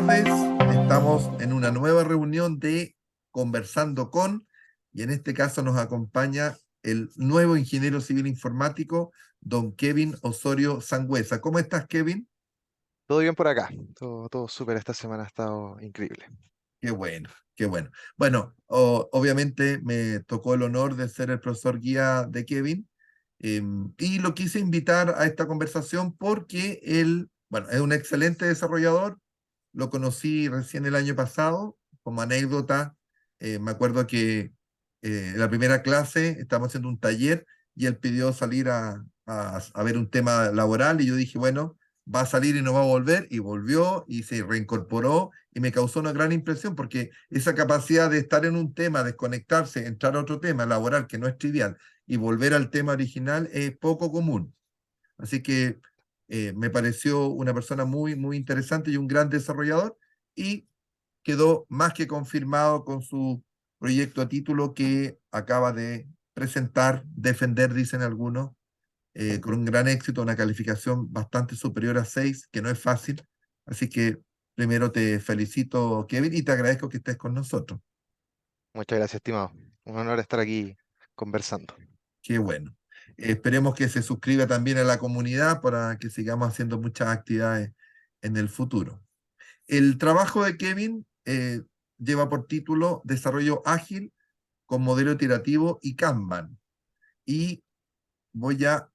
tardes. Estamos en una nueva reunión de Conversando con, y en este caso nos acompaña el nuevo ingeniero civil informático, don Kevin Osorio Sangüesa. ¿Cómo estás, Kevin? Todo bien por acá, todo súper esta semana ha estado increíble. Qué bueno, qué bueno. Bueno, obviamente me tocó el honor de ser el profesor guía de Kevin, y lo quise invitar a esta conversación porque él, bueno, es un excelente desarrollador. Lo conocí recién el año pasado. Como anécdota, me acuerdo que en la primera clase estábamos haciendo un taller y él pidió salir a ver un tema laboral y yo dije, bueno, va a salir y no va a volver, y volvió y se reincorporó y me causó una gran impresión porque esa capacidad de estar en un tema, desconectarse, entrar a otro tema laboral que no es trivial y volver al tema original es poco común. Así que me pareció una persona muy, muy interesante y un gran desarrollador, y quedó más que confirmado con su proyecto a título que acaba de presentar, defender, dicen algunos, con un gran éxito, una calificación bastante superior a 6, que no es fácil. Así que primero te felicito, Kevin, y te agradezco que estés con nosotros. Muchas gracias, estimado. Un honor estar aquí conversando. Qué bueno. Esperemos que se suscriba también a la comunidad para que sigamos haciendo muchas actividades en el futuro. El trabajo de Kevin lleva por título Desarrollo Ágil con modelo iterativo y Kanban. Y voy a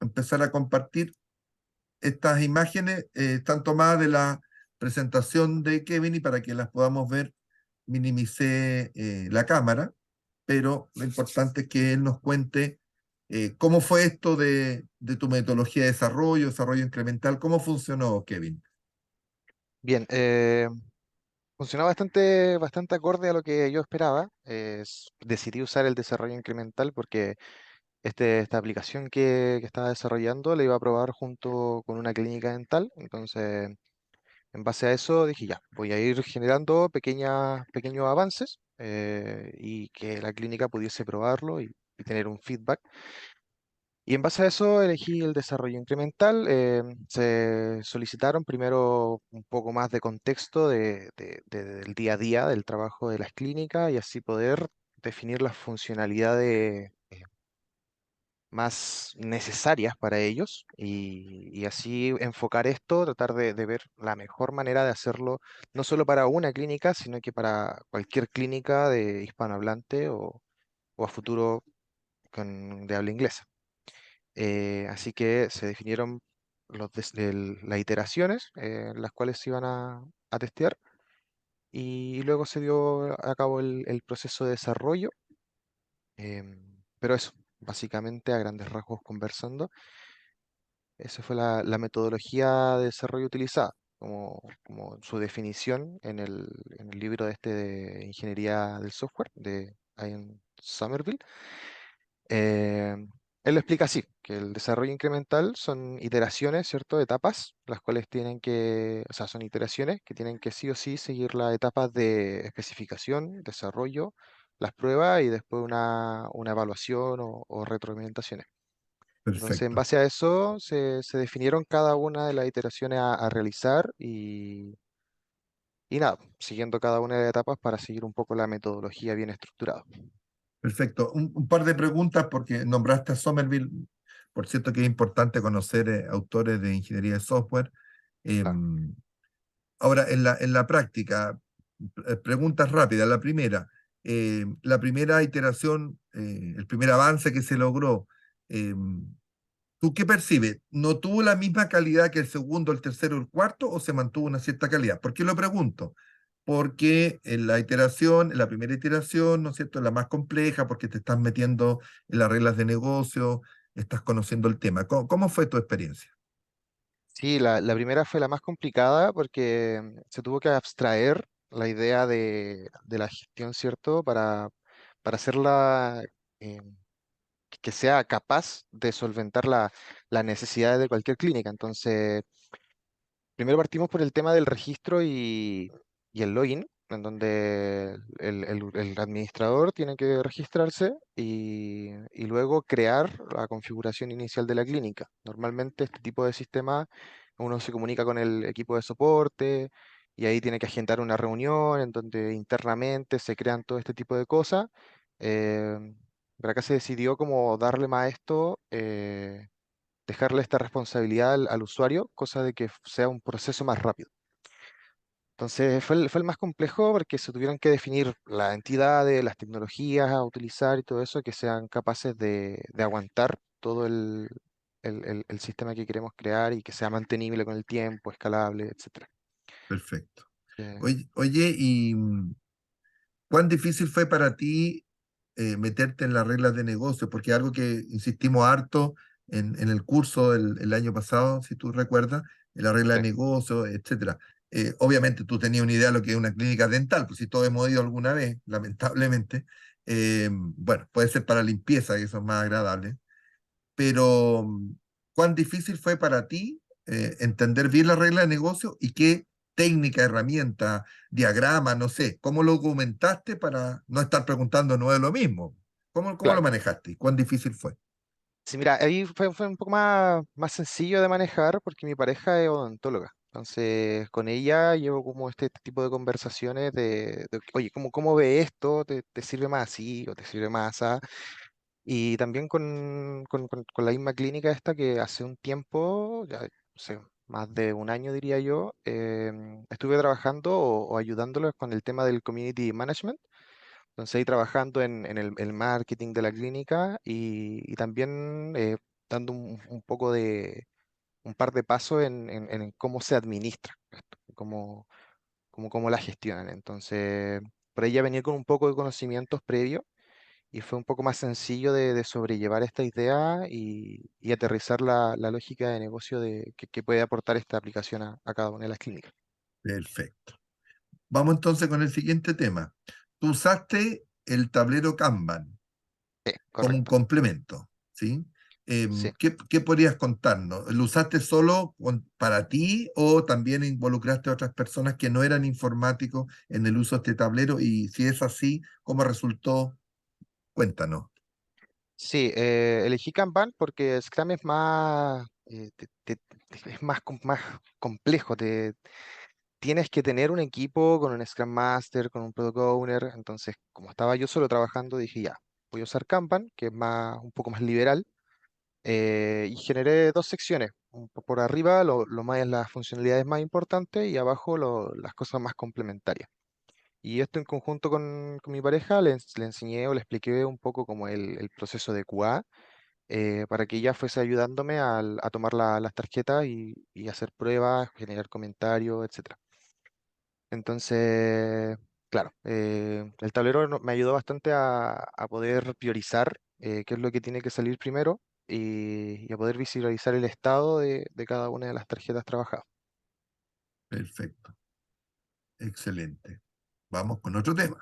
empezar a compartir estas imágenes. Están tomadas de la presentación de Kevin, y para que las podamos ver minimicé la cámara, pero lo importante es que él nos cuente cómo fue esto de tu metodología de desarrollo, desarrollo incremental, cómo funcionó, Kevin. Bien, funcionó bastante acorde a lo que yo esperaba. Decidí usar el desarrollo incremental porque esta aplicación que estaba desarrollando la iba a probar junto con una clínica dental. Entonces, en base a eso dije, ya, voy a ir generando pequeños avances y que la clínica pudiese probarlo y tener un feedback. Y en base a eso elegí el desarrollo incremental. Se solicitaron primero un poco más de contexto del día a día del trabajo de las clínicas y así poder definir las funcionalidades más necesarias para ellos y así enfocar esto, tratar de ver la mejor manera de hacerlo, no solo para una clínica, sino que para cualquier clínica de hispanohablante o a futuro de habla inglesa. Así que se definieron las iteraciones las cuales se iban a testear y luego se dio a cabo el proceso de desarrollo. Pero eso, básicamente a grandes rasgos conversando, esa fue la metodología de desarrollo utilizada, como su definición en el libro de Ingeniería del Software de Ian Somerville. Eh, Él lo explica así, que el desarrollo incremental son iteraciones, ¿cierto? Etapas, las cuales o sea, son iteraciones que tienen que sí o sí seguir las etapas de especificación, desarrollo, las pruebas y después una evaluación o retroalimentaciones. Entonces, en Perfecto. base a eso, se definieron cada una de las iteraciones a realizar y nada, siguiendo cada una de las etapas para seguir un poco la metodología bien estructurada. Perfecto. Un par de preguntas porque nombraste a Somerville. Por cierto que es importante conocer autores de ingeniería de software. Claro. Em, Ahora, en la práctica, preguntas rápidas. La primera iteración, el primer avance que se logró, ¿tú qué percibes? ¿No tuvo la misma calidad que el segundo, el tercero, el cuarto, o se mantuvo una cierta calidad? ¿Por qué lo pregunto? Porque en la primera iteración, ¿no es cierto?, es la más compleja porque te estás metiendo en las reglas de negocio, estás conociendo el tema. ¿Cómo fue tu experiencia? Sí, la primera fue la más complicada porque se tuvo que abstraer la idea de la gestión, ¿cierto? Para hacerla eh, que sea capaz de solventar las necesidades de cualquier clínica. Entonces, primero partimos por el tema del registro y el login, en donde el administrador tiene que registrarse y luego crear la configuración inicial de la clínica. Normalmente este tipo de sistema uno se comunica con el equipo de soporte y ahí tiene que agendar una reunión en donde internamente se crean todo este tipo de cosas. Eh, pero acá se decidió como darle más a esto, dejarle esta responsabilidad al usuario, cosa de que sea un proceso más rápido. Entonces fue el más complejo porque se tuvieron que definir las entidades, las tecnologías a utilizar y todo eso que sean capaces de aguantar todo el sistema que queremos crear y que sea mantenible con el tiempo, escalable, etcétera. Perfecto. Eh, Oye, ¿y cuán difícil fue para ti meterte en las reglas de negocio? Porque algo que insistimos harto en el curso el año pasado, si tú recuerdas, en la regla de sí, negocio, etcétera. Obviamente tú tenías una idea de lo que es una clínica dental, pues si todos hemos ido alguna vez, lamentablemente. Bueno, puede ser para limpieza, y eso es más agradable, pero ¿cuán difícil fue para ti entender bien la regla de negocio y qué técnica, herramienta, diagrama, no sé, cómo lo documentaste para no estar preguntando no es lo mismo? ¿Cómo lo claro. manejaste? ¿Y cuán difícil fue? Sí, mira, ahí fue un poco más sencillo de manejar porque mi pareja es odontóloga. Entonces, con ella llevo como este tipo de conversaciones oye, ¿cómo ve esto? ¿Te sirve más así o te sirve más así? Y también con la misma clínica esta que hace un tiempo, ya no sé, más de un año diría yo, estuve trabajando o ayudándolos con el tema del community management. Entonces ahí trabajando en el marketing de la clínica y también dando un poco un par de pasos en cómo se administra esto, cómo la gestionan. Entonces, por ahí ya venía con un poco de conocimientos previos y fue un poco más sencillo de sobrellevar esta idea y aterrizar la lógica de negocio que puede aportar esta aplicación a cada una de las clínicas. Perfecto. Vamos entonces con el siguiente tema. Tú usaste el tablero Kanban Sí, como un correcto. complemento, ¿sí? Sí. ¿Qué podrías contarnos? ¿Lo usaste solo para ti o también involucraste a otras personas que no eran informáticos en el uso de este tablero? Y si es así, ¿cómo resultó? Cuéntanos. Sí, elegí Kanban porque Scrum es más, es más complejo. Tienes que tener un equipo con un Scrum Master, con un Product Owner. Entonces, como estaba yo solo trabajando, dije ya, voy a usar Kanban, que es un poco más liberal. Y generé dos secciones. Por arriba lo más las funcionalidades más importantes y abajo las cosas más complementarias. Y esto en conjunto con mi pareja le enseñé o le expliqué un poco como el proceso de QA para que ella fuese ayudándome a tomar las tarjetas y hacer pruebas, generar comentarios, etcétera. Entonces, claro, el tablero me ayudó bastante a poder priorizar qué es lo que tiene que salir primero y a poder visualizar el estado de cada una de las tarjetas trabajadas. Perfecto. Excelente. Vamos con otro tema.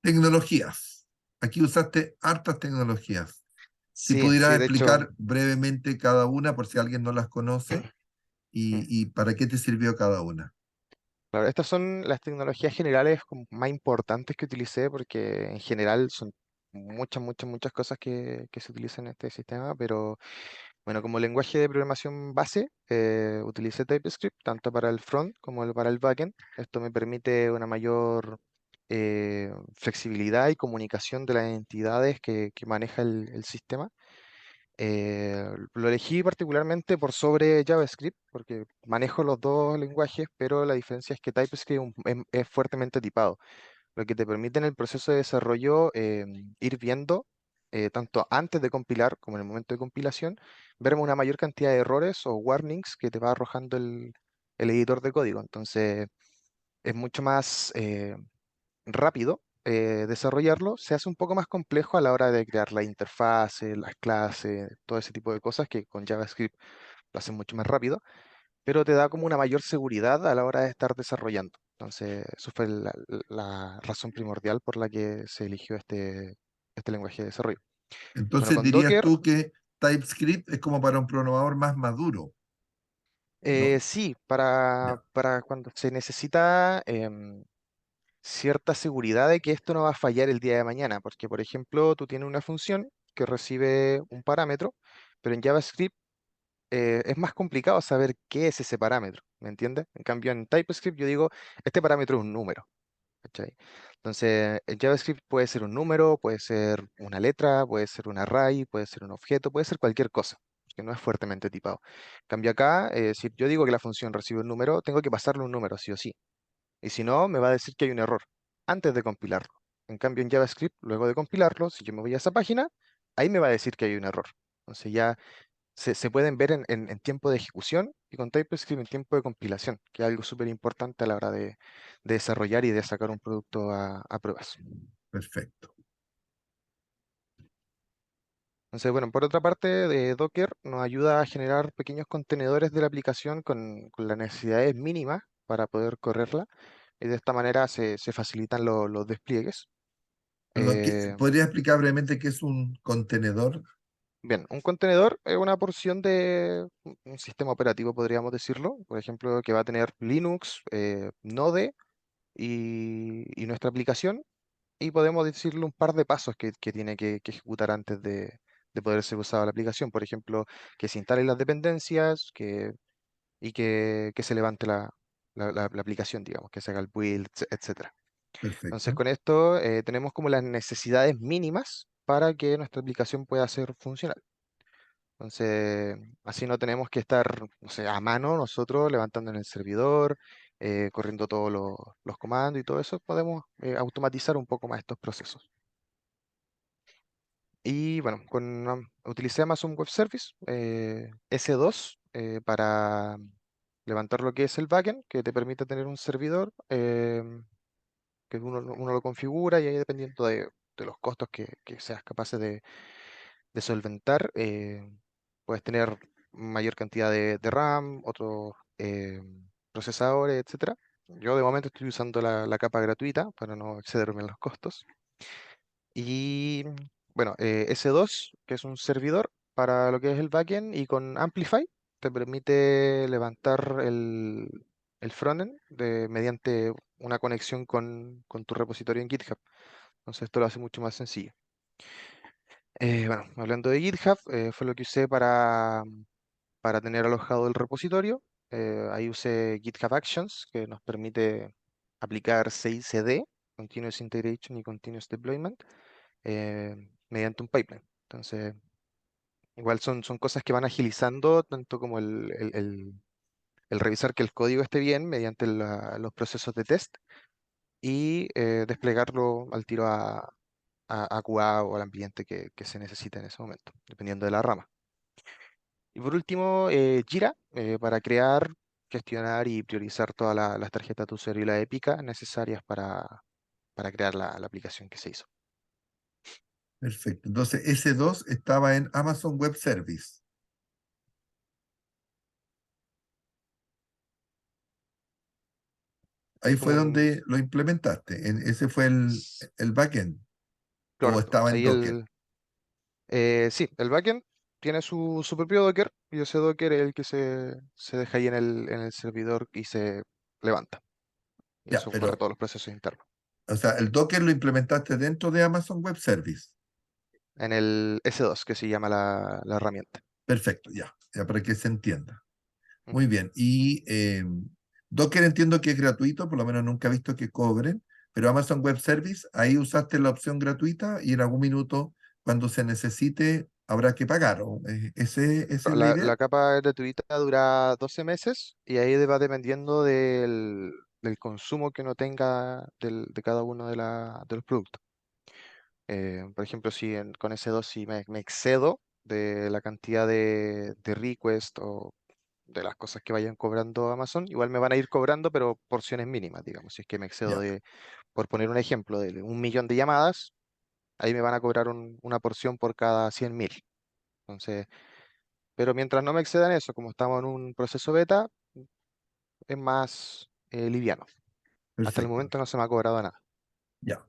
Tecnologías. Aquí usaste hartas tecnologías. Si Sí, pudieras sí, de hecho, explicar brevemente cada una por si alguien no las conoce mm, y para qué te sirvió cada una. claro, estas son las tecnologías generales como más importantes que utilicé porque en general son muchas cosas que se utilizan en este sistema, pero bueno, como lenguaje de programación base, utilicé TypeScript tanto para el front como para el backend. Esto me permite una mayor flexibilidad y comunicación de las entidades que maneja el sistema. Lo elegí particularmente por sobre JavaScript, porque manejo los dos lenguajes, pero la diferencia es que TypeScript es fuertemente tipado, lo que te permite en el proceso de desarrollo ir viendo, tanto antes de compilar como en el momento de compilación, ver una mayor cantidad de errores o warnings que te va arrojando el editor de código. Entonces, es mucho más rápido desarrollarlo. Se hace un poco más complejo a la hora de crear la interfase, las clases, todo ese tipo de cosas que con JavaScript lo hacen mucho más rápido, pero te da como una mayor seguridad a la hora de estar desarrollando. Entonces, eso fue la razón primordial por la que se eligió este lenguaje de desarrollo. Bueno, Entonces con dirías Docker, tú que TypeScript es como para un programador más maduro, ¿no? sí, Ya, para cuando se necesita cierta seguridad de que esto no va a fallar el día de mañana, porque, por ejemplo, tú tienes una función que recibe un parámetro, pero en JavaScript es más complicado saber qué es ese parámetro. ¿me entiendes? En cambio, en TypeScript yo digo, este parámetro es un número, ¿cachai? Entonces, el JavaScript puede ser un número, puede ser una letra, puede ser un array, puede ser un objeto, puede ser cualquier cosa, que no es fuertemente tipado. En cambio acá, si yo digo que la función recibe un número, tengo que pasarle un número, sí o sí. Y si no, me va a decir que hay un error antes de compilarlo. En cambio, en JavaScript, luego de compilarlo, si yo me voy a esa página, ahí me va a decir que hay un error. Entonces ya se pueden ver en tiempo de ejecución y con TypeScript en tiempo de compilación, que es algo súper importante a la hora de desarrollar y de sacar un producto a pruebas. Perfecto. Entonces, bueno, por otra parte, Docker nos ayuda a generar pequeños contenedores de la aplicación con las necesidades mínimas para poder correrla. Y de esta manera se facilitan los despliegues. Eh, ¿Podría explicar brevemente qué es un contenedor? Bien, un contenedor es una porción de un sistema operativo, podríamos decirlo. Por ejemplo, que va a tener Linux, Node y nuestra aplicación. Y podemos decirle un par de pasos que tiene que ejecutar antes de poder ser usada la aplicación. Por ejemplo, que se instalen las dependencias y que se levante la aplicación, digamos, que se haga el build, etcétera. Entonces, Perfecto. con esto tenemos como las necesidades mínimas para que nuestra aplicación pueda ser funcional. Entonces, así no tenemos que estar, no sé, a mano nosotros levantando en el servidor, corriendo todos los comandos y todo eso. Podemos automatizar un poco más estos procesos. Y bueno, utilicé Amazon Web Service S2 para levantar lo que es el backend, que te permite tener un servidor que uno lo configura y ahí dependiendo de los costos que seas capaces de solventar, puedes tener mayor cantidad de RAM, otros procesadores, etcétera. Yo de momento estoy usando la capa gratuita para no excederme en los costos. Y bueno, S2, que es un servidor para lo que es el backend, y con Amplify te permite levantar el frontend mediante una conexión con tu repositorio en GitHub. Entonces esto lo hace mucho más sencillo. Bueno, hablando de GitHub, fue lo que usé para tener alojado el repositorio. Ahí usé GitHub Actions, que nos permite aplicar CI/CD, Continuous Integration y Continuous Deployment, mediante un pipeline. Entonces, igual son cosas que van agilizando tanto como el revisar que el código esté bien mediante los procesos de test y desplegarlo al tiro a QA o al ambiente que se necesite en ese momento, dependiendo de la rama. Y por último, Jira, para crear, gestionar y priorizar todas las tarjetas de usuario y la épica necesarias para crear la aplicación que se hizo. Perfecto. Entonces, S2 estaba en Amazon Web Service. Ahí Sí, fue como donde lo implementaste. Ese fue el backend. O correcto. estaba en Ahí Docker. sí, el backend tiene su propio Docker y ese Docker es el que se deja ahí en el servidor y se levanta. Y Ya, eso corre pero, todos los procesos internos. o sea, el Docker lo implementaste dentro de Amazon Web Service. En el S2, que se llama la herramienta. Perfecto, ya. Ya para que se entienda. Ujú. Muy bien. Y Docker entiendo que es gratuito, por lo menos nunca he visto que cobren, pero Amazon Web Service, ahí usaste la opción gratuita y en algún minuto, cuando se necesite, habrá que pagar. ¿Esa No, es la La idea? capa gratuita dura 12 meses y ahí va dependiendo del consumo que uno tenga de cada uno de los productos. Por ejemplo, si con S2 si me excedo de la cantidad de request o de las cosas que vayan cobrando Amazon, igual me van a ir cobrando, pero porciones mínimas, digamos. Si es que me excedo Ya, por poner un ejemplo, de 1 millón de llamadas, ahí me van a cobrar una porción por cada 100.000. Entonces, pero mientras no me excedan eso, como estamos en un proceso beta, es más liviano. Hasta el perfecto. momento no se me ha cobrado nada. Ya.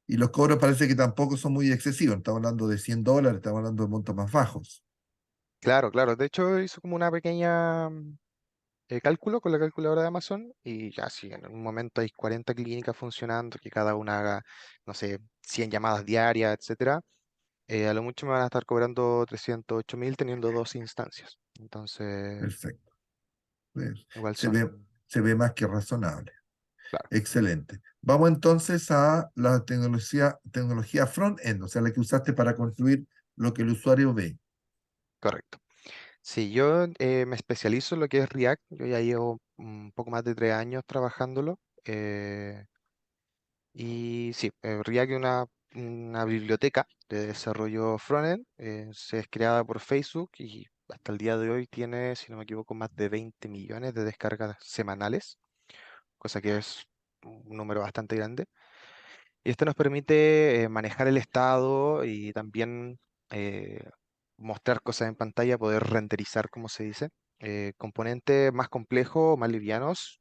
Y los cobros parece que tampoco son muy excesivos. Estamos hablando de $100, estamos hablando de montos más bajos. Claro, claro. De hecho, hizo como una pequeña cálculo con la calculadora de Amazon y ya si en un momento hay 40 clínicas funcionando, que cada una haga, no sé, 100 llamadas diarias, etcétera, a lo mucho me van a estar cobrando 308.000 teniendo dos instancias. Entonces, Perfecto. Igual Se ve, son, se ve más que razonable. claro, Excelente. Vamos entonces a la tecnología front-end, o sea, la que usaste para construir lo que el usuario ve. correcto. Sí, yo me especializo en lo que es React. Yo ya llevo un poco más de 3 años trabajándolo. Y sí, React es una biblioteca de desarrollo frontend. Se es creada por Facebook y hasta el día de hoy tiene, si no me equivoco, más de 20 millones de descargas semanales, cosa que es un número bastante grande. Y esto nos permite manejar el estado y también eh, mostrar cosas en pantalla, poder renderizar, como se dice, componentes más complejos, más livianos,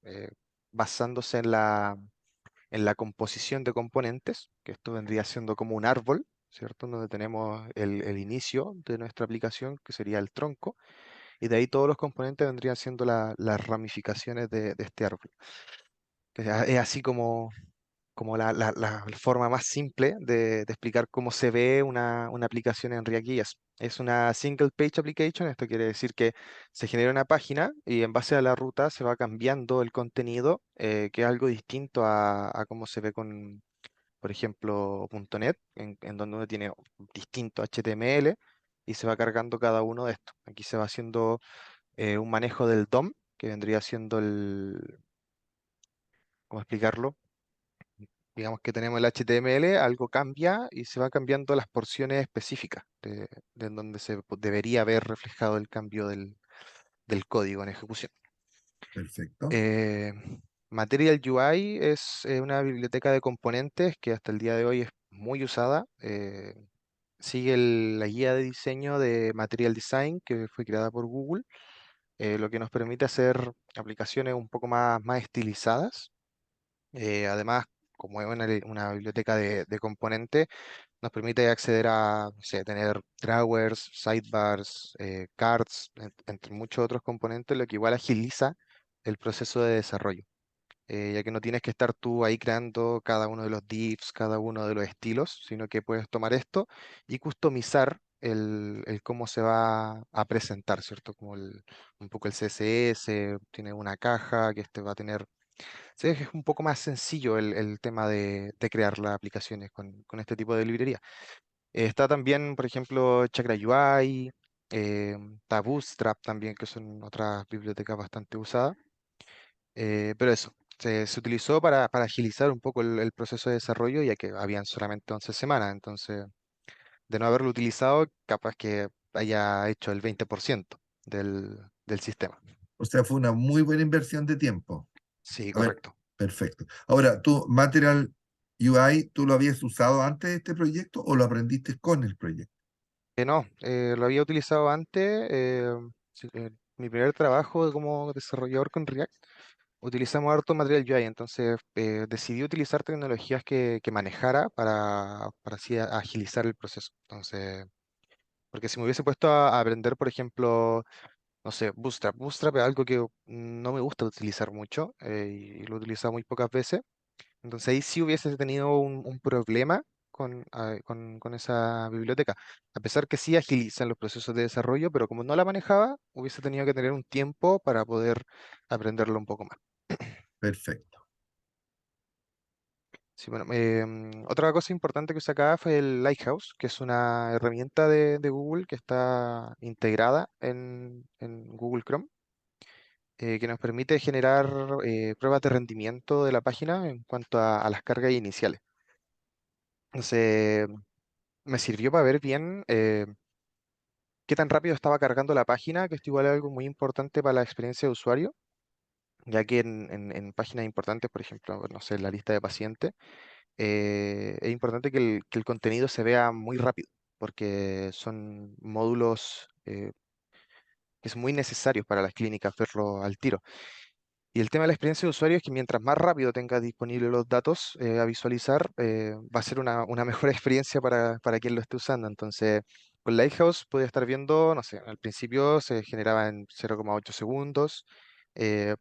basándose en la composición de componentes, que esto vendría siendo como un árbol, ¿cierto? Donde tenemos el inicio de nuestra aplicación, que sería el tronco, y de ahí todos los componentes vendrían siendo las ramificaciones de este árbol. Es así como la forma más simple de explicar cómo se ve una aplicación en React.js. Es una single page application, esto quiere decir que se genera una página y en base a la ruta se va cambiando el contenido, que es algo distinto a cómo se ve con, por ejemplo, .NET, en donde uno tiene distinto HTML y se va cargando cada uno de estos. Aquí se va haciendo un manejo del DOM, que vendría siendo ¿cómo explicarlo? Digamos que tenemos el HTML, algo cambia y se van cambiando las porciones específicas de en donde debería haber reflejado el cambio del código en ejecución. Perfecto. Eh, Material UI es una biblioteca de componentes que hasta el día de hoy es muy usada. Sigue la guía de diseño de Material Design que fue creada por Google, lo que nos permite hacer aplicaciones un poco más estilizadas. Además, como es una biblioteca de componentes, nos permite acceder a, no sé, tener drawers, sidebars, cards, entre muchos otros componentes, lo que igual agiliza el proceso de desarrollo, ya que no tienes que estar tú ahí creando cada uno de los divs, cada uno de los estilos, sino que puedes tomar esto y customizar el cómo se va a presentar, ¿cierto? Como un poco el CSS, tiene una caja que este va a tener. Sí, es un poco más sencillo el tema de crear las aplicaciones con este tipo de librería. Está también, por ejemplo, Chakra UI, está Bootstrap también, que son otras bibliotecas bastante usadas. Pero eso, se utilizó para agilizar un poco el proceso de desarrollo, ya que habían solamente 11 semanas. Entonces, de no haberlo utilizado, capaz que haya hecho el 20% del sistema. O sea, fue una muy buena inversión de tiempo. Sí, A ver, correcto. perfecto. Ahora, ¿tú Material UI, tú lo habías usado antes de este proyecto o lo aprendiste con el proyecto? No, lo había utilizado antes. Sí, mi primer trabajo como desarrollador con React, utilizamos harto Material UI, entonces decidí utilizar tecnologías que manejara para así agilizar el proceso. Entonces, porque si me hubiese puesto a aprender, por ejemplo, no sé, Bootstrap es algo que no me gusta utilizar mucho y lo he utilizado muy pocas veces. Entonces ahí sí hubiese tenido un problema con esa biblioteca. A pesar que sí agilizan los procesos de desarrollo, pero como no la manejaba, hubiese tenido que tener un tiempo para poder aprenderlo un poco más. Perfecto. Sí, bueno, otra cosa importante que usé acá fue el Lighthouse, que es una herramienta de Google que está integrada en Google Chrome, que nos permite generar pruebas de rendimiento de la página en cuanto a las cargas iniciales. Entonces, me sirvió para ver bien qué tan rápido estaba cargando la página, que esto igual es algo muy importante para la experiencia de usuario, ya que en páginas importantes, por ejemplo, no sé, en la lista de pacientes, es importante que el contenido se vea muy rápido, porque son módulos que son muy necesarios para las clínicas verlo al tiro. Y el tema de la experiencia de usuario es que mientras más rápido tengas disponibles los datos a visualizar, va a ser una mejor experiencia para quien lo esté usando. Entonces, con Lighthouse puede estar viendo, no sé, al principio se generaba en 0,8 segundos. eh,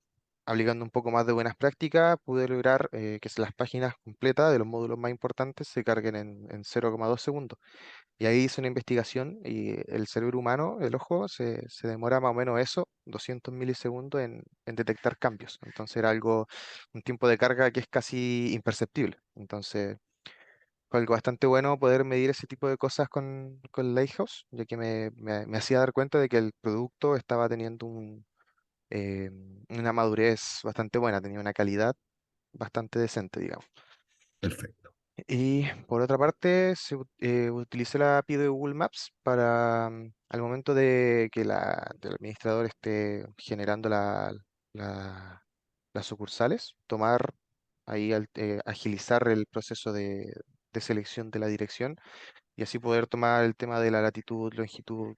Aplicando un poco más de buenas prácticas, pude lograr que las páginas completas de los módulos más importantes se carguen en 0,2 segundos. Y ahí hice una investigación y el cerebro humano, el ojo, se demora más o menos eso, 200 milisegundos en detectar cambios. Entonces era algo, un tiempo de carga que es casi imperceptible. Entonces fue algo bastante bueno poder medir ese tipo de cosas con Lighthouse, ya que me hacía dar cuenta de que el producto estaba teniendo eh, una madurez bastante buena, tenía una calidad bastante decente, digamos. Perfecto. Y por otra parte, utilicé la API de Google Maps para, al momento de que el administrador esté generando la- las sucursales, tomar ahí, agilizar el proceso de selección de la dirección y así poder tomar el tema de la latitud, longitud,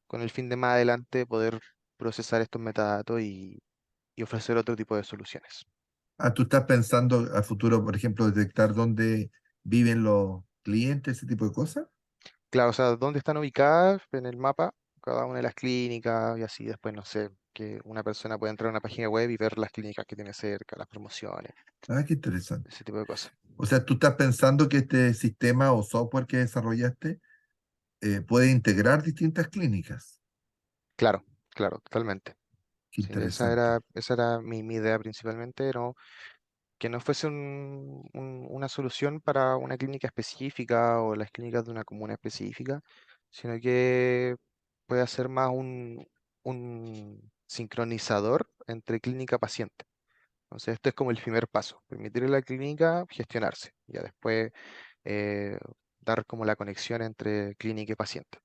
con el fin de más adelante poder procesar estos metadatos y ofrecer otro tipo de soluciones. Ah, ¿tú estás pensando a futuro, por ejemplo, detectar dónde viven los clientes, ese tipo de cosas? Claro, o sea, dónde están ubicadas en el mapa cada una de las clínicas y así después, no sé, que una persona puede entrar a una página web y ver las clínicas que tiene cerca, las promociones, Ah, qué interesante. ese tipo de cosas. O sea, ¿tú estás pensando que este sistema o software que desarrollaste puede integrar distintas clínicas? Claro, claro, totalmente. Qué Sí, interesante. esa era mi idea principalmente, no, que no fuese una solución para una clínica específica o las clínicas de una comuna específica, sino que puede ser más un sincronizador entre clínica-paciente. Entonces, esto es como el primer paso, permitir a la clínica gestionarse, ya después eh, dar como la conexión entre clínica y paciente,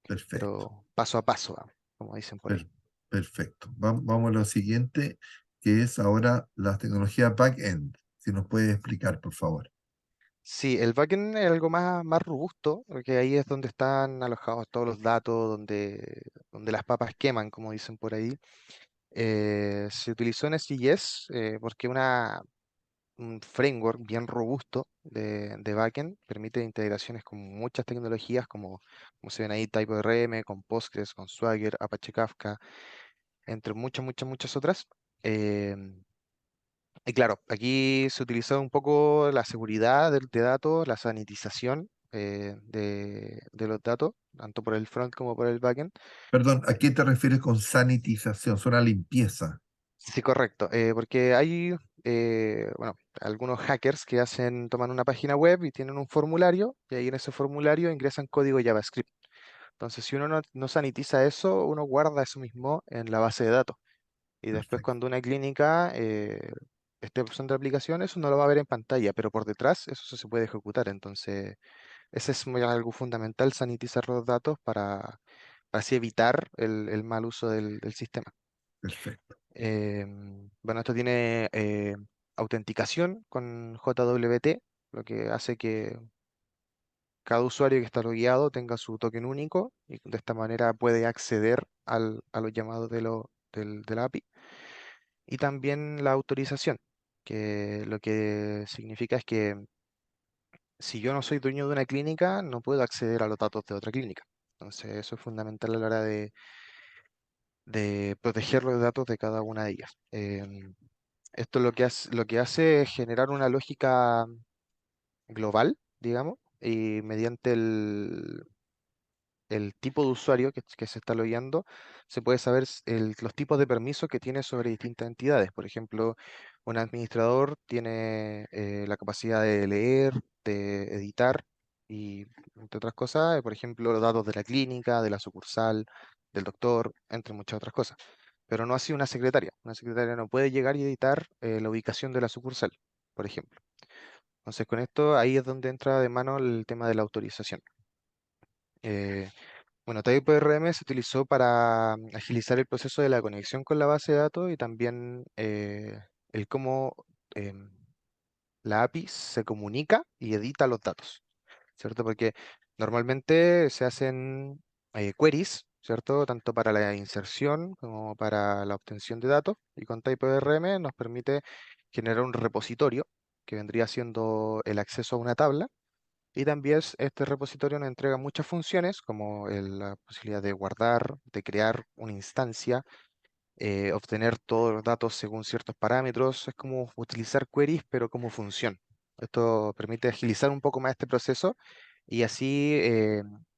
Perfecto. pero paso a paso, vamos, como dicen por ahí. Per- perfecto. Vamos a lo siguiente, que es ahora la tecnología back-end. Si nos puedes explicar, por favor. Sí, el backend es algo más robusto, porque ahí es donde están alojados todos los datos, donde las papas queman, como dicen por ahí. Se utilizó en SJS porque un framework bien robusto de backend permite integraciones con muchas tecnologías, como se ven ahí, TypeORM, con Postgres, con Swagger, Apache Kafka, entre muchas otras. Em, y claro, aquí se utilizó un poco la seguridad de datos, la sanitización de los datos, tanto por el front como por el backend. Perdón, ¿a qué te refieres con sanitización? Suena limpieza. Sí, correcto, porque hay, bueno, algunos hackers que toman una página web y tienen un formulario, y ahí en ese formulario ingresan código JavaScript. Entonces, si uno no sanitiza eso, uno guarda eso mismo en la base de datos. Y después Perfecto, cuando una clínica esté usando la aplicación, eso no lo va a ver en pantalla, pero por detrás eso se puede ejecutar. Entonces, ese es algo fundamental, sanitizar los datos para así evitar el mal uso del sistema. perfecto, Bueno, esto tiene autenticación con JWT, lo que hace que cada usuario que está logueado tenga su token único y de esta manera puede acceder a los llamados de la API. Y también la autorización, que lo que significa es que si yo no soy dueño de una clínica, no puedo acceder a los datos de otra clínica. Entonces, eso es fundamental a la hora de proteger los datos de cada una de ellas. Esto lo que hace es generar una lógica global, digamos, y mediante el tipo de usuario que se está logueando, se puede saber los tipos de permisos que tiene sobre distintas entidades. Por ejemplo, un administrador tiene la capacidad de leer, de editar y, entre otras cosas, por ejemplo, los datos de la clínica, de la sucursal, del doctor, entre muchas otras cosas. Pero no así una secretaria. Una secretaria no puede llegar y editar la ubicación de la sucursal, por ejemplo. Entonces, con esto ahí es donde entra de mano el tema de la autorización. Eh, bueno, TypeORM se utilizó para agilizar el proceso de la conexión con la base de datos y también el cómo em, la API se comunica y edita los datos, ¿cierto? Porque normalmente se hacen queries, ¿cierto? Tanto para la inserción como para la obtención de datos y con TypeORM nos permite generar un repositorio que vendría siendo el acceso a una tabla y también este repositorio nos entrega muchas funciones, como la posibilidad de guardar, de crear una instancia, obtener todos los datos según ciertos parámetros. Es como utilizar queries, pero como función. Esto permite agilizar un poco más este proceso y así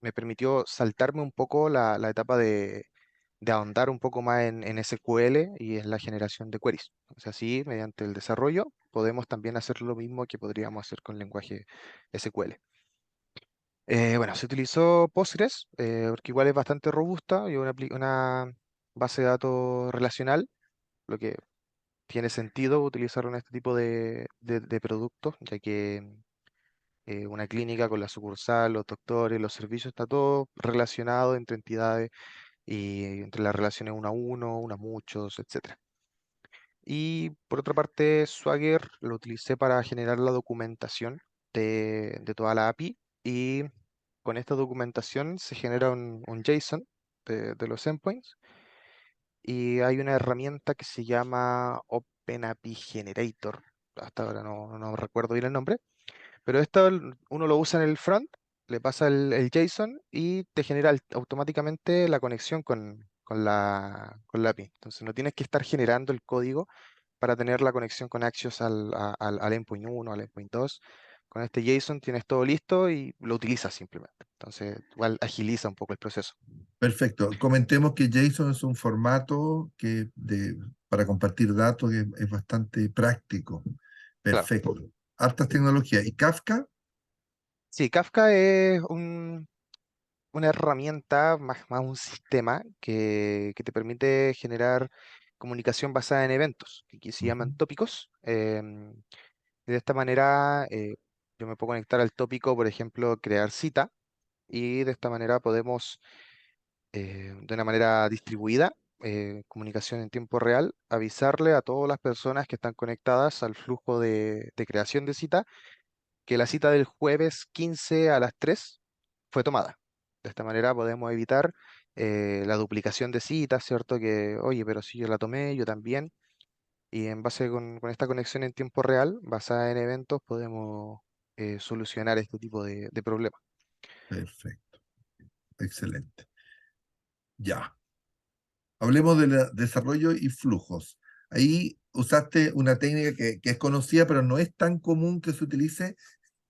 me permitió saltarme un poco la etapa de ahondar un poco más en SQL y en la generación de queries. O sea, así, mediante el desarrollo, podemos también hacer lo mismo que podríamos hacer con lenguaje SQL. Bueno, se utilizó Postgres, porque igual es bastante robusta y una base de datos relacional, lo que tiene sentido utilizarlo en este tipo de productos, ya que una clínica con la sucursal, los doctores, los servicios, está todo relacionado entre entidades y entre las relaciones uno a uno, uno a muchos, etcétera. Y por otra parte, Swagger lo utilicé para generar la documentación de toda la API y con esta documentación se genera un JSON de los endpoints y hay una herramienta que se llama OpenAPI Generator. Hasta ahora no recuerdo bien el nombre, pero esto uno lo usa en el front, le pasa el JSON y te genera automáticamente la conexión con la API. Entonces no tienes que estar generando el código para tener la conexión con Axios al endpoint 1, al endpoint 2. Con este JSON tienes todo listo y lo utilizas simplemente. Entonces igual agiliza un poco el proceso. Perfecto. Comentemos que JSON es un formato para compartir datos que es bastante práctico. Claro. Perfecto. Hartas tecnologías. ¿Y Kafka? Sí, Kafka es una herramienta, más un sistema que te permite generar comunicación basada en eventos, que aquí se Ujú. llaman tópicos. Y de esta manera yo me puedo conectar al tópico, por ejemplo, crear cita, y de esta manera podemos, de una manera distribuida, comunicación en tiempo real, avisarle a todas las personas que están conectadas al flujo de creación de cita que la cita del jueves 15 a las 3 fue tomada. De esta manera podemos evitar la duplicación de citas, ¿cierto? Que, oye, pero si yo la tomé, yo también. Y en base con esta conexión en tiempo real, basada en eventos, podemos solucionar este tipo de problemas. Perfecto. Excelente. Ya. Hablemos de desarrollo y flujos. Ahí usaste una técnica que es conocida, pero no es tan común que se utilice,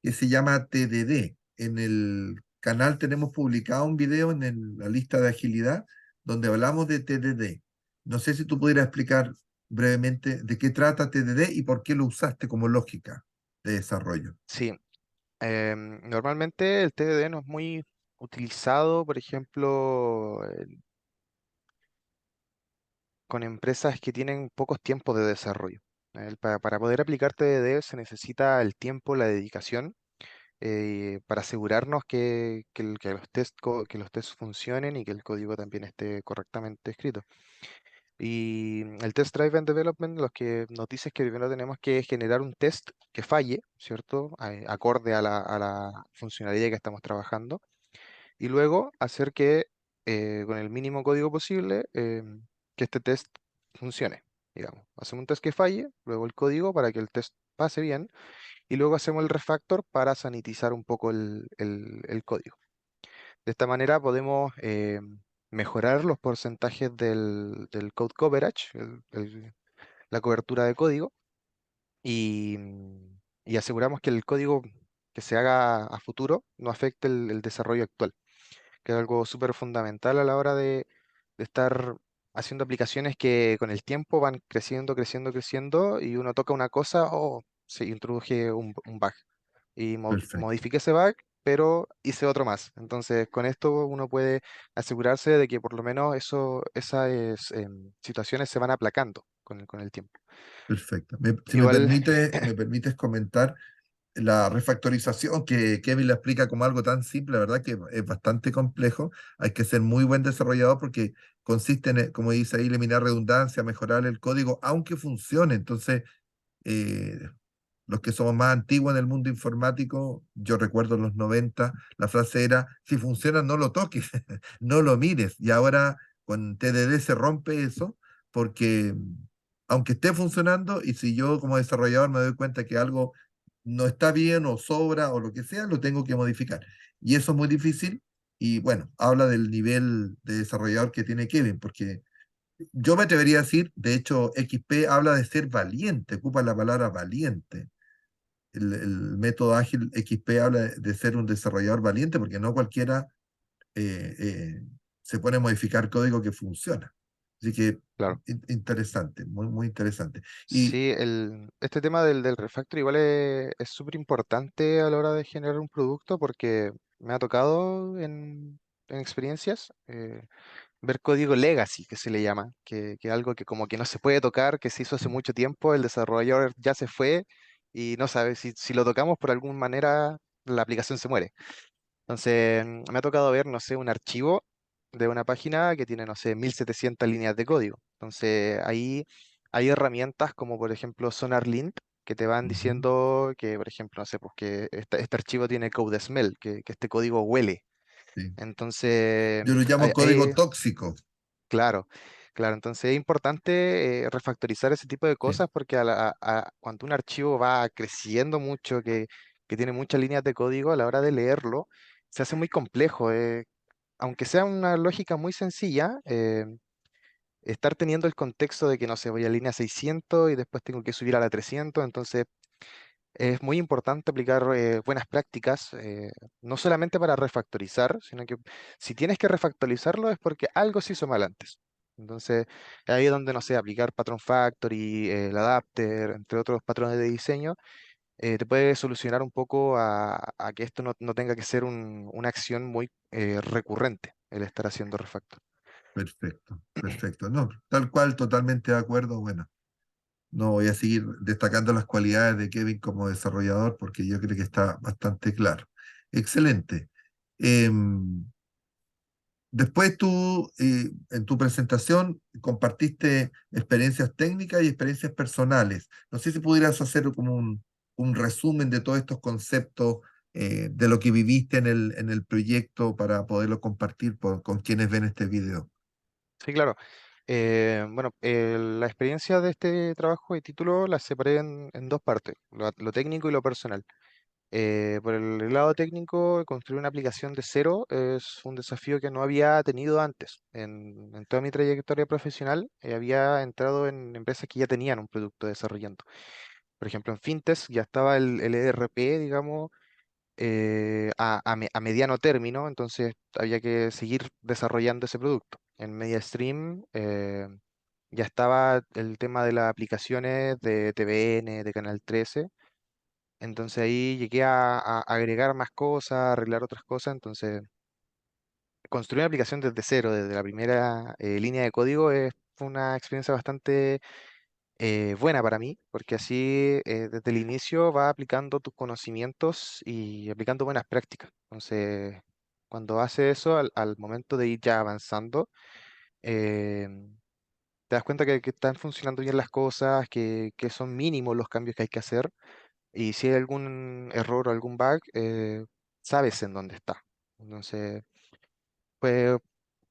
que se llama TDD. En el canal tenemos publicado un video la lista de agilidad donde hablamos de TDD. No sé si tú pudieras explicar brevemente de qué trata TDD y por qué lo usaste como lógica de desarrollo. Sí, normalmente el TDD no es muy utilizado, por ejemplo, con empresas que tienen pocos tiempos de desarrollo. Para poder aplicar TDD se necesita el tiempo, la dedicación, para asegurarnos que los tests funcionen y que el código también esté correctamente escrito. Y el Test Driven Development, los que nos dice es que primero tenemos que generar un test que falle, ¿cierto? Acorde a la funcionalidad que estamos trabajando y luego hacer que con el mínimo código posible que este test funcione. Digamos, hacemos un test que falle, luego el código para que el test pase bien y luego hacemos el refactor para sanitizar un poco el código. De esta manera podemos mejorar los porcentajes del code coverage, la cobertura de código, y aseguramos que el código que se haga a futuro no afecte el desarrollo actual, que es algo súper fundamental a la hora de estar haciendo aplicaciones que con el tiempo van creciendo, creciendo, creciendo y uno toca una cosa o se introduce un bug y Perfecto, modifique ese bug, pero hice otro más. Entonces, con esto uno puede asegurarse de que por lo menos esas situaciones se van aplacando con el tiempo. perfecto. Si Igual, me permites comentar la refactorización que Kevin la explica como algo tan simple, la verdad que es bastante complejo. Hay que ser muy buen desarrollador porque consiste en, como dice ahí, eliminar redundancia, mejorar el código, aunque funcione. Entonces, eh, los que somos más antiguos en el mundo informático, yo recuerdo en los 90 la frase era, si funciona, no lo toques, no lo mires. Y ahora con TDD se rompe eso, porque aunque esté funcionando, y si yo como desarrollador me doy cuenta que algo no está bien o sobra o lo que sea, lo tengo que modificar. Y eso es muy difícil. Y bueno, habla del nivel de desarrollador que tiene Kevin, porque yo me atrevería a decir, de hecho, XP habla de ser valiente, ocupa la palabra valiente. el método ágil XP habla de ser un desarrollador valiente, porque no cualquiera eh, eh, se pone a modificar código que funciona. Así que Claro. interesante, muy, muy interesante. Y Sí, este tema del refactor igual es súper importante a la hora de generar un producto porque me ha tocado en experiencias ver código legacy, que se le llama, que es algo que como que no se puede tocar, que se hizo hace mucho tiempo, el desarrollador ya se fue y no sabe si lo tocamos por alguna manera la aplicación se muere. Entonces, me ha tocado ver, no sé, un archivo de una página que tiene, no sé, 1700 líneas de código. Entonces, ahí hay herramientas como, por ejemplo, SonarLint, que te van ujú, diciendo que, por ejemplo, no sé, pues que este archivo tiene code smell, que este código huele. sí. Entonces, Yo lo llamo código tóxico. claro, claro. Entonces, es importante refactorizar ese tipo de Sí, cosas porque cuando un archivo va creciendo mucho, que tiene muchas líneas de código, a la hora de leerlo, se hace muy complejo. Aunque sea una lógica muy sencilla, estar teniendo el contexto de que no sé, voy a línea 600 y después tengo que subir a la 300, entonces es muy importante aplicar buenas prácticas, no solamente para refactorizar, sino que si tienes que refactorizarlo es porque algo se hizo mal antes. Entonces, ahí es donde, no sé, aplicar Pattern Factory, el Adapter, entre otros patrones de diseño, te puede solucionar un poco a que esto no tenga que ser una acción muy recurrente, el estar haciendo refactor. perfecto, perfecto. No, tal cual, totalmente de acuerdo. Bueno, no voy a seguir destacando las cualidades de Kevin como desarrollador porque yo creo que está bastante claro. Excelente. Em, Después tú, en tu presentación, compartiste experiencias técnicas y experiencias personales. No sé si pudieras hacer como un resumen de todos estos conceptos, de lo que viviste en el proyecto para poderlo compartir con quienes ven este video. Sí, claro. Bueno, la experiencia de este trabajo y título la separé en dos partes, lo técnico y lo personal. Por el lado técnico, construir una aplicación de cero es un desafío que no había tenido antes. En toda mi trayectoria profesional, había entrado en empresas que ya tenían un producto desarrollando. Por ejemplo, en Fintech ya estaba el ERP, digamos, a mediano término, entonces había que seguir desarrollando ese producto. En MediaStream ya estaba el tema de las aplicaciones de TVN, de Canal 13, entonces ahí llegué a agregar más cosas, arreglar otras cosas, entonces construir una aplicación desde cero, desde la primera línea de código, fue una experiencia bastante buena para mí, porque así desde el inicio va aplicando tus conocimientos y aplicando buenas prácticas. Entonces, cuando hace eso, al momento de ir ya avanzando, eh, te das cuenta que están funcionando bien las cosas, que son mínimos los cambios que hay que hacer, y si hay algún error o algún bug, sabes en dónde está. Entonces, pues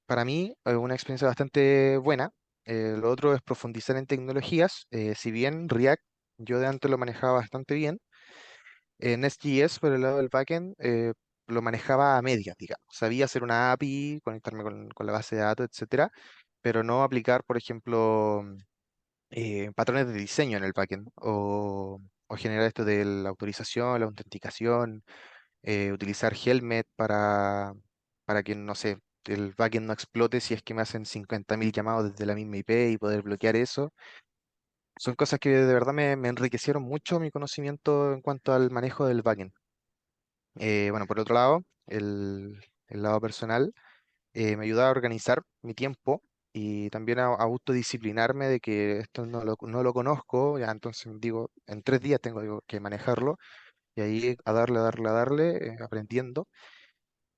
para mí, una experiencia bastante buena. Lo otro es profundizar en tecnologías. Si bien React yo de antes lo manejaba bastante bien, en Nest.js por el lado del backend lo manejaba a medias, digamos. Sabía hacer una API, conectarme con la base de datos, etcétera, pero no aplicar, por ejemplo, patrones de diseño en el backend o generar esto de la autorización, la autenticación, utilizar Helmet para que, no sé, el backend no explote si es que me hacen 50.000 llamados desde la misma IP y poder bloquear eso. Son cosas que de verdad me enriquecieron mucho mi conocimiento en cuanto al manejo del backend. Bueno, por otro lado, el lado personal me ayuda a organizar mi tiempo y también a autodisciplinarme de que esto no lo conozco, ya entonces digo, en 3 días tengo digo, que manejarlo y ahí a darle, a darle, a darle, aprendiendo.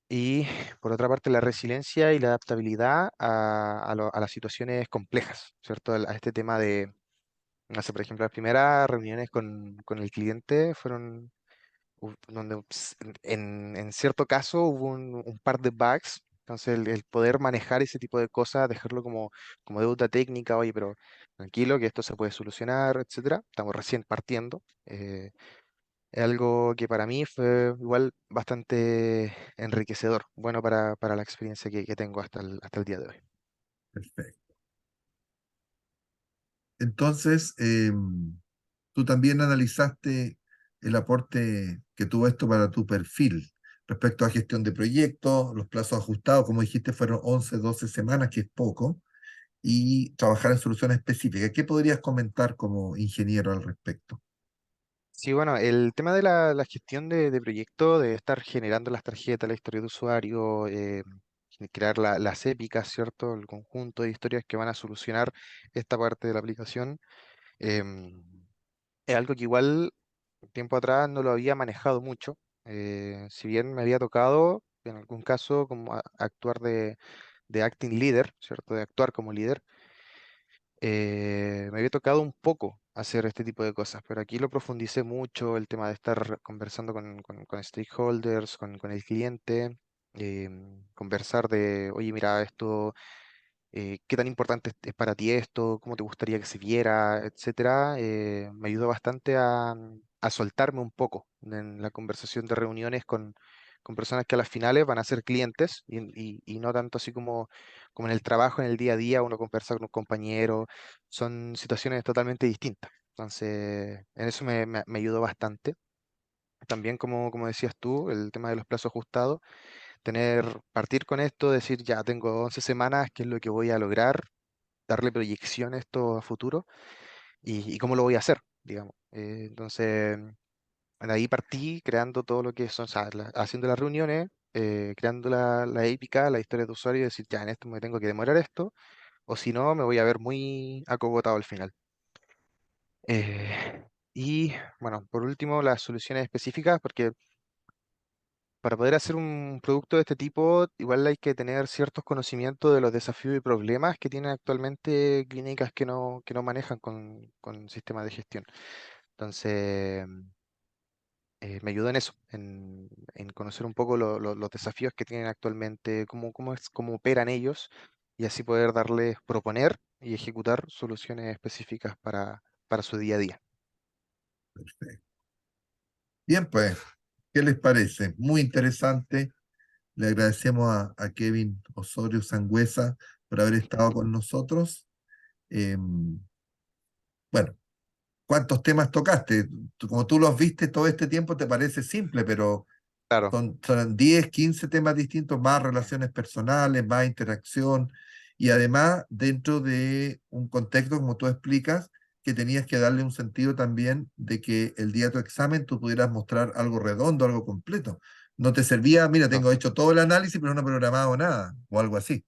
Y por otra parte, la resiliencia y la adaptabilidad a las situaciones complejas, ¿cierto? A este tema de, no sé, por ejemplo, las primeras reuniones con el cliente fueron donde en cierto caso hubo un par de bugs. Entonces, el poder manejar ese tipo de cosas, dejarlo como deuda técnica, oye, pero tranquilo, que esto se puede solucionar, etcétera. Estamos recién partiendo. Es algo que para mí fue igual bastante enriquecedor, bueno para la experiencia que tengo hasta el día de hoy. Perfecto. Entonces, tú también analizaste el aporte que tuvo esto para tu perfil respecto a gestión de proyectos, los plazos ajustados, como dijiste, fueron 11 12 semanas, que es poco, y trabajar en soluciones específicas. ¿Qué podrías comentar como ingeniero al respecto? Sí, bueno, el tema de la gestión de proyecto, de estar generando las tarjetas, la historia de usuario, crear las épicas, ¿cierto? El conjunto de historias que van a solucionar esta parte de la aplicación. em, es algo que igual tiempo atrás no lo había manejado mucho. Si bien me había tocado en algún caso como actuar de acting leader, ¿cierto? De actuar como líder, me había tocado un poco hacer este tipo de cosas, pero aquí lo profundicé mucho, el tema de estar conversando con stakeholders, con el cliente, conversar de, oye, mira, esto qué tan importante es para ti esto, cómo te gustaría que se viera, etcétera, me ayudó bastante a soltarme un poco en la conversación de reuniones con personas que a las finales van a ser clientes y no tanto así como en el trabajo, en el día a día, uno conversa con un compañero, son situaciones totalmente distintas. Entonces, en eso me ayudó bastante. También, como decías tú, el tema de los plazos ajustados partir con esto, decir ya tengo 11 semanas, qué es lo que voy a lograr, darle proyección a esto a futuro y cómo lo voy a hacer, digamos. Entonces, de ahí partí creando todo lo que son, o sea, haciendo las reuniones, creando la épica, la historia de usuario y decir, ya en esto me tengo que demorar esto, o si no, me voy a ver muy acogotado al final. Y bueno, por último, las soluciones específicas, porque para poder hacer un producto de este tipo, igual hay que tener ciertos conocimientos de los desafíos y problemas que tienen actualmente clínicas que no manejan con sistemas de gestión. Entonces, me ayuda en eso, en conocer un poco los desafíos que tienen actualmente, cómo operan ellos, y así poder darles, proponer y ejecutar soluciones específicas para su día a día. Bien, pues, ¿qué les parece? Muy interesante. Le agradecemos a Kevin Osorio Sangüesa por haber estado con nosotros. Bueno, ¿cuántos temas tocaste? Como tú los viste todo este tiempo, te parece simple, pero Claro, son 10, 15 temas distintos, más relaciones personales, más interacción, y además dentro de un contexto, como tú explicas, que tenías que darle un sentido también de que el día de tu examen tú pudieras mostrar algo redondo, algo completo. No te servía, mira, no, tengo hecho todo el análisis, pero no he programado nada, o algo así.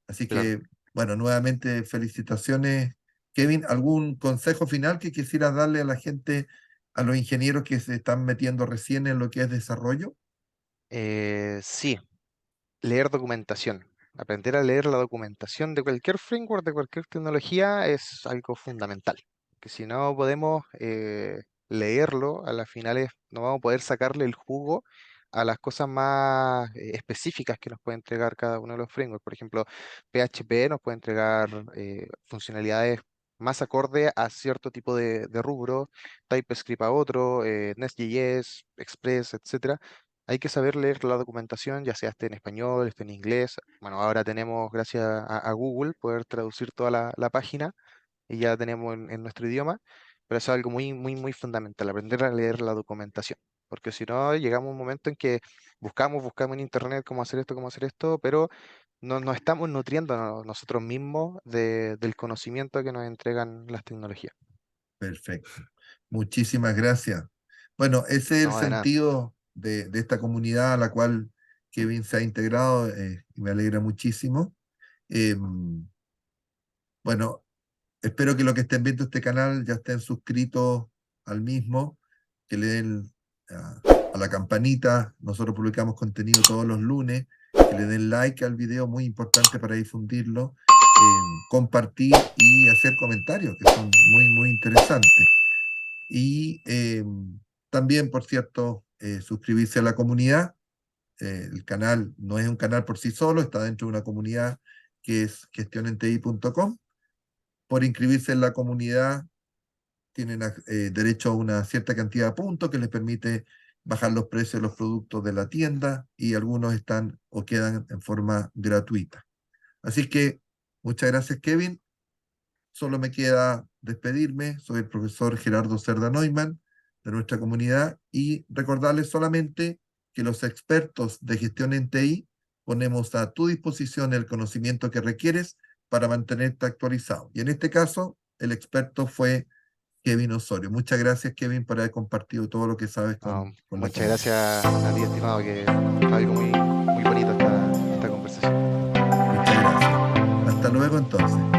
Así claro. que, bueno, nuevamente felicitaciones, Kevin. ¿Algún consejo final que quisieras darle a la gente, a los ingenieros que se están metiendo recién en lo que es desarrollo? Sí, leer documentación. Aprender a leer la documentación de cualquier framework, de cualquier tecnología, es algo fundamental. Que si no podemos leerlo, a las finales no vamos a poder sacarle el jugo a las cosas más específicas que nos puede entregar cada uno de los frameworks. Por ejemplo, PHP nos puede entregar funcionalidades más acorde a cierto tipo de rubro, TypeScript a otro, Nest.js, Express, etcétera. Hay que saber leer la documentación, ya sea esté en español, esté en inglés. Bueno, ahora tenemos, gracias a Google, poder traducir toda la página y ya tenemos en nuestro idioma, pero eso es algo muy fundamental, aprender a leer la documentación, porque si no, llegamos a un momento en que buscamos en internet cómo hacer esto, pero no nos estamos nutriendo nosotros mismos del conocimiento que nos entregan las tecnologías. Perfecto. Muchísimas gracias. Bueno, ese es el No, de nada. sentido de esta comunidad a la cual Kevin se ha integrado, y me alegra muchísimo. Bueno, espero que los que estén viendo este canal ya estén suscritos al mismo, que le den a la campanita. Nosotros publicamos contenido todos los lunes, que le den like al video, muy importante para difundirlo, compartir y hacer comentarios, que son muy interesantes. Y también, por cierto, suscribirse a la comunidad. El canal no es un canal por sí solo, está dentro de una comunidad que es gestionenti.com. Por inscribirse en la comunidad tienen derecho a una cierta cantidad de puntos que les permite bajar los precios de los productos de la tienda, y algunos están o quedan en forma gratuita. Así que muchas gracias, Kevin. Solo me queda despedirme. Soy el profesor Gerardo Cerda Neumann de nuestra comunidad y recordarles solamente que los expertos de gestión en TI ponemos a tu disposición el conocimiento que requieres para mantenerte actualizado. Y en este caso, el experto fue Kevin Osorio. Muchas gracias, Kevin, por haber compartido todo lo que sabes con la Muchas comunidad. gracias a ti, estimado, que fue algo muy, muy bonito esta conversación. Muchas gracias. Hasta luego entonces.